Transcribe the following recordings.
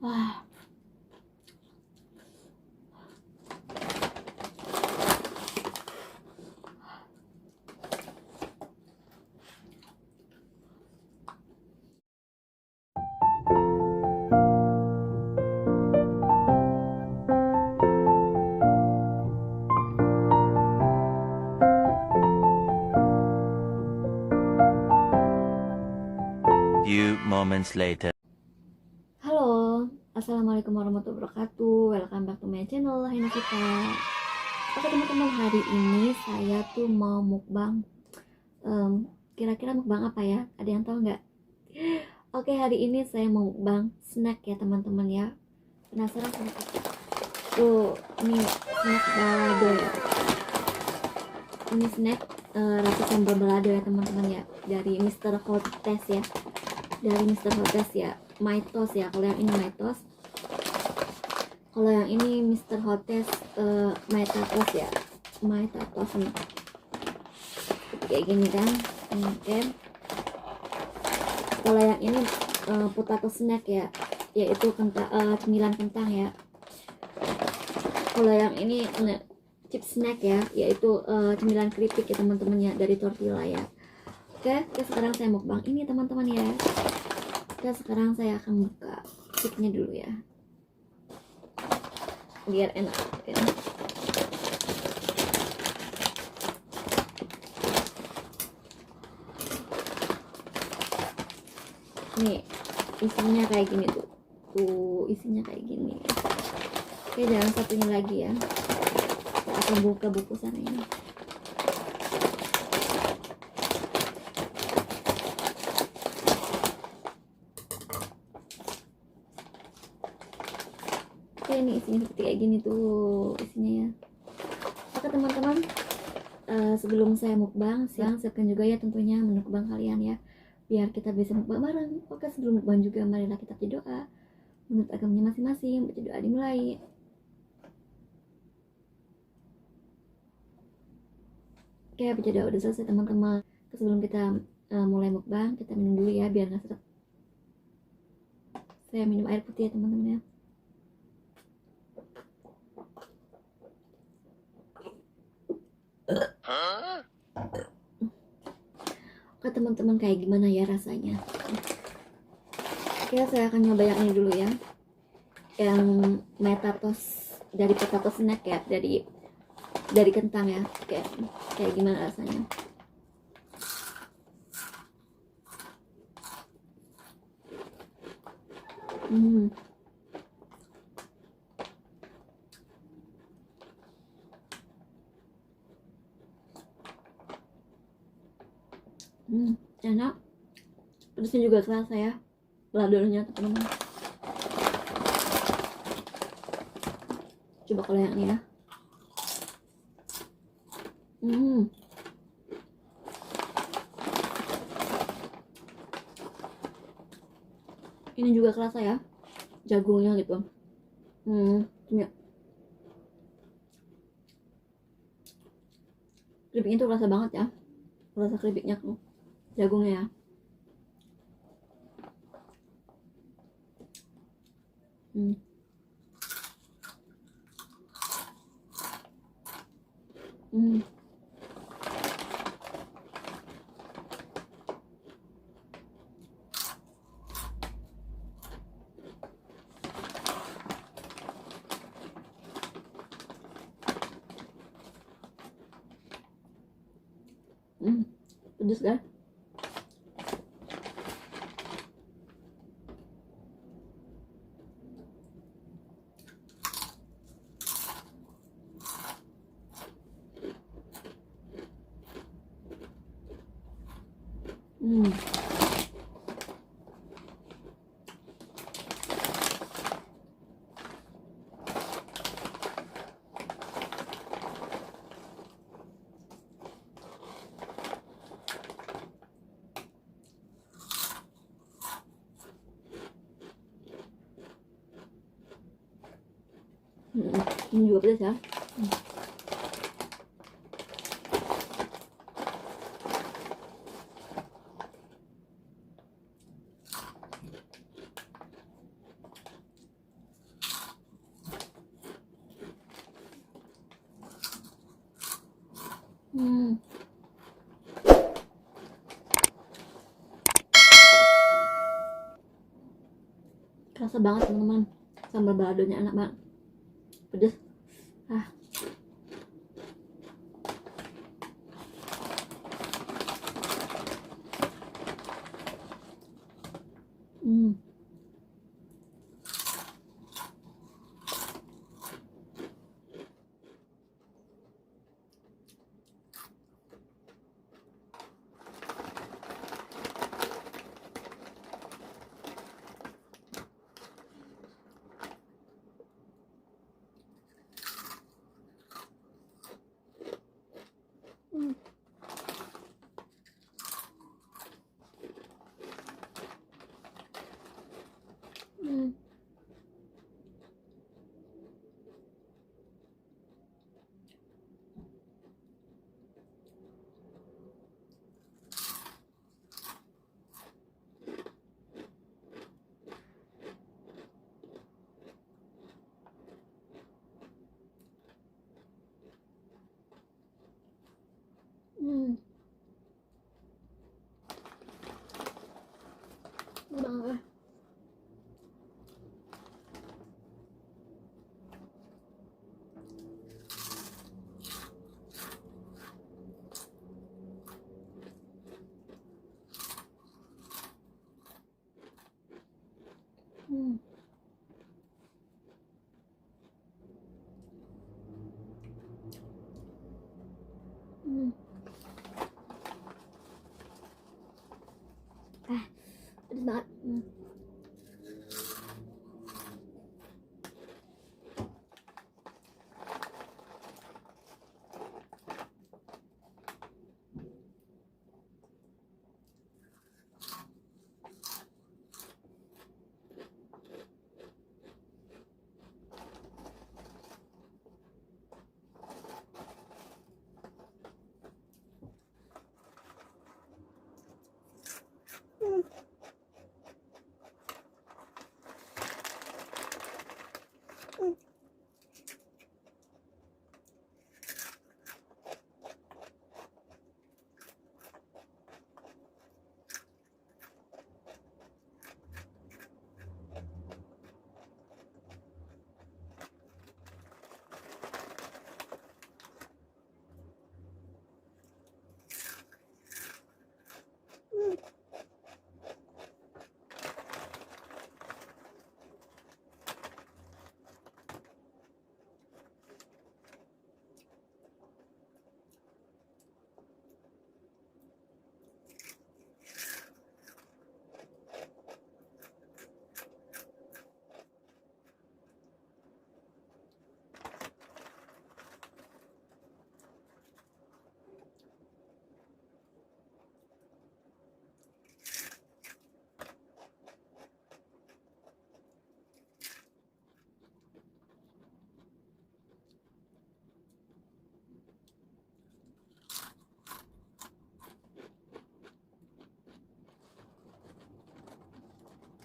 Wah. Few moments later. Halo, assalamualaikum warahmatullahi wabarakatuh. Welcome back to my channel. Hai Nakita. Oke teman-teman, hari ini saya tuh mau mukbang. Kira-kira mukbang apa ya? Ada yang tahu nggak? Oke, hari ini saya mau mukbang snack ya teman-teman ya. Penasaran sama kita? Tuh, ini snack balado ya. Ini snack rasa sambal balado ya teman-teman ya. Dari Mr. Hotess ya. Dari Mr. Hotess ya. Mytos ya, kalau yang ini Mytos, kalau yang ini Mr. Hotess Mytatos ya, Mytatos nih, kayak gini kan. Oke, kalau yang ini potato snack ya, yaitu cemilan kentang ya. Kalau yang ini chip snack ya, yaitu cemilan keripik ya teman-teman ya, dari tortilla ya. Oke, sekarang saya mukbang ini teman-teman ya. Sekarang saya akan buka chipnya dulu ya, biar enak ya. Nih isinya kayak gini tuh isinya kayak gini. Oke, jangan satunya lagi ya, kita akan buka bungkusan ini. Oke, ini isinya seperti kayak gini tuh isinya ya. Oke teman-teman, sebelum saya mukbang, siapkan juga ya tentunya menu mukbang kalian ya, biar kita bisa mukbang bareng. Oke, sebelum mukbang juga marilah kita berdoa menurut agamanya masing-masing. Baca doa dimulai. Oke, baca doa udah selesai teman-teman. Sebelum kita mulai mukbang, kita minum dulu ya biar nggak seret. Saya minum air putih ya teman-teman ya. Oke teman-teman, kayak gimana ya rasanya? Oke, saya akan nyoba yang ini dulu ya, yang Mytatos dari potato snack ya, dari kentang ya. Oke, kayak gimana rasanya? Enak, pedasnya juga kerasa ya, baladonya teman-teman. Coba kalau yang ini ya. Ini juga kerasa ya, jagungnya gitu. Ya. Keripiknya tuh kerasa banget ya, rasa keripiknya tuh, jagungnya ya. Pedes kan? Ini juga pedas ya. Hmm. Kerasa banget teman-teman, sambal baladonya enak banget, pedes. Ah. Hmm. Hmm. Hmm. Hmm. Banget. Hmm. Hmm. Ah, pedes banget. Hmm.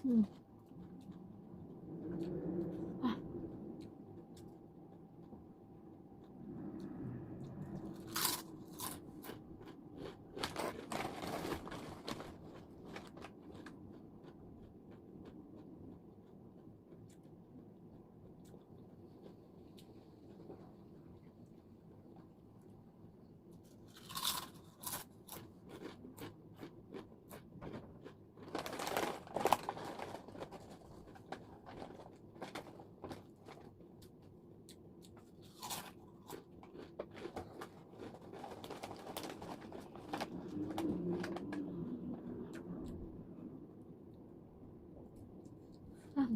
Hmm. Ah. Ah.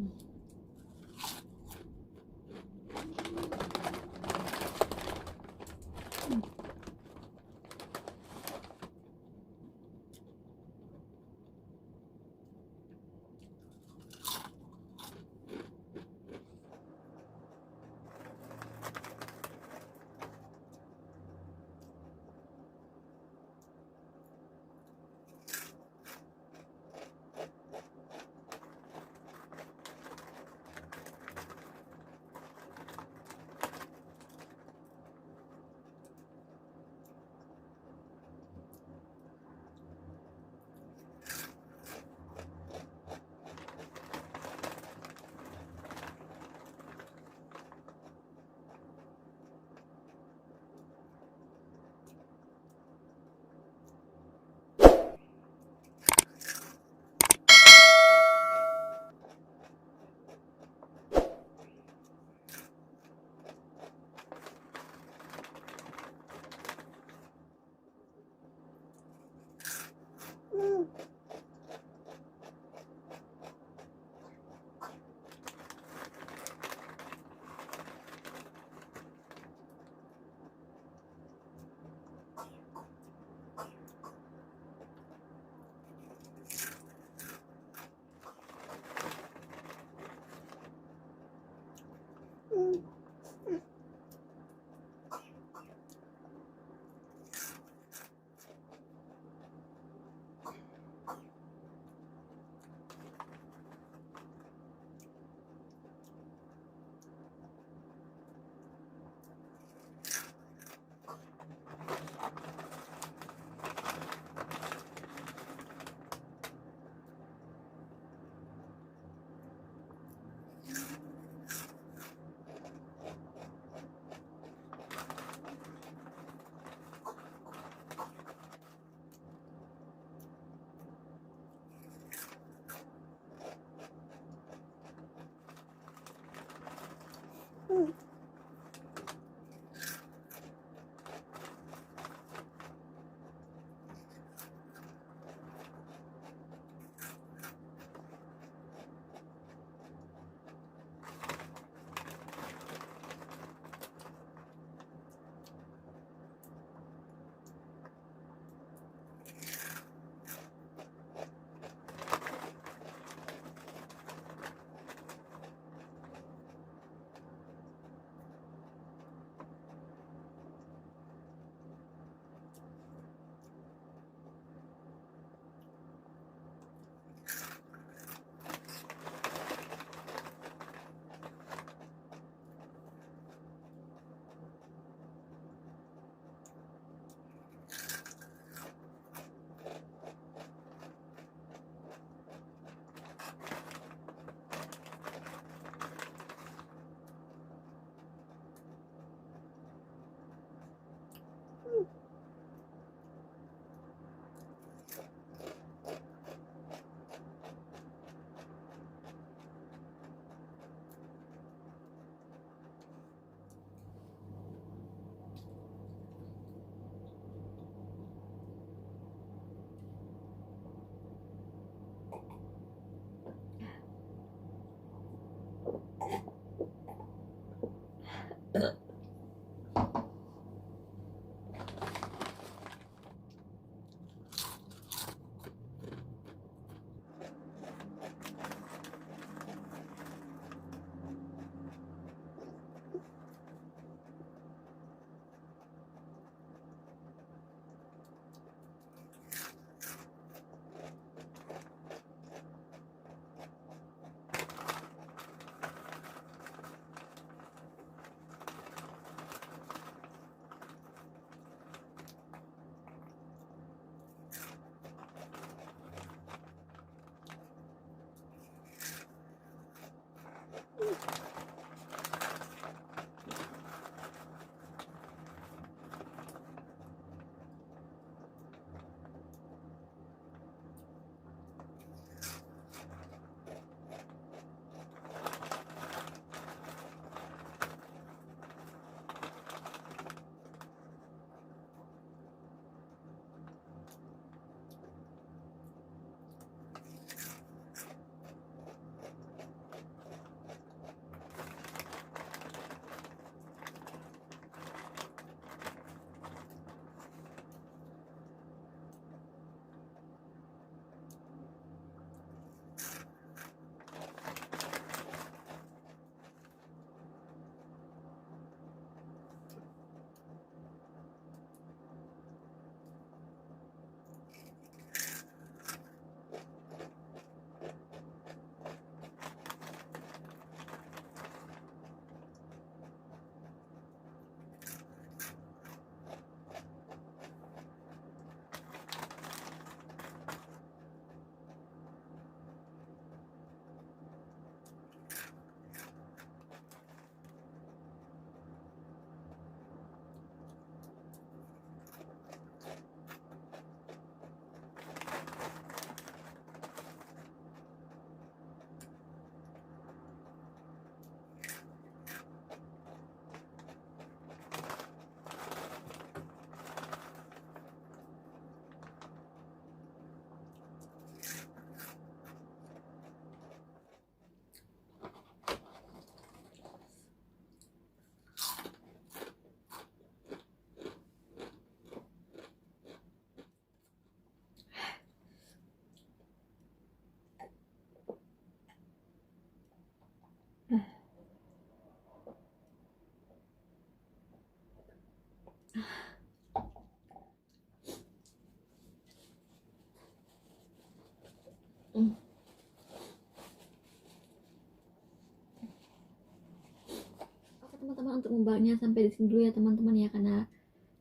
vlognya sampai di sini dulu ya teman-teman ya, karena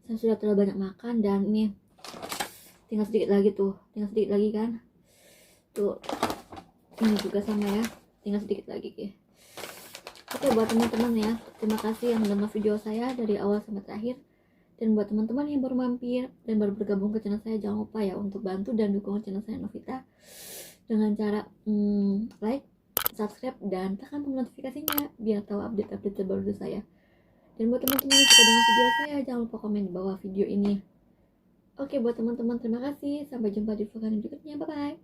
saya sudah terlalu banyak makan dan ini tinggal sedikit lagi kan tuh, ini juga sama ya, tinggal sedikit lagi ya. Oke, buat teman-teman ya, terima kasih yang menonton video saya dari awal sampai terakhir. Dan buat teman-teman yang baru mampir dan baru bergabung ke channel saya, jangan lupa ya untuk bantu dan dukung channel saya Novita dengan cara like, subscribe, dan tekan tombol notifikasinya biar tahu update-update terbaru dari saya. Dan buat teman-teman yang suka dengan video saya, jangan lupa komen di bawah video ini. Oke, buat teman-teman terima kasih, sampai jumpa di vlog berikutnya, bye bye.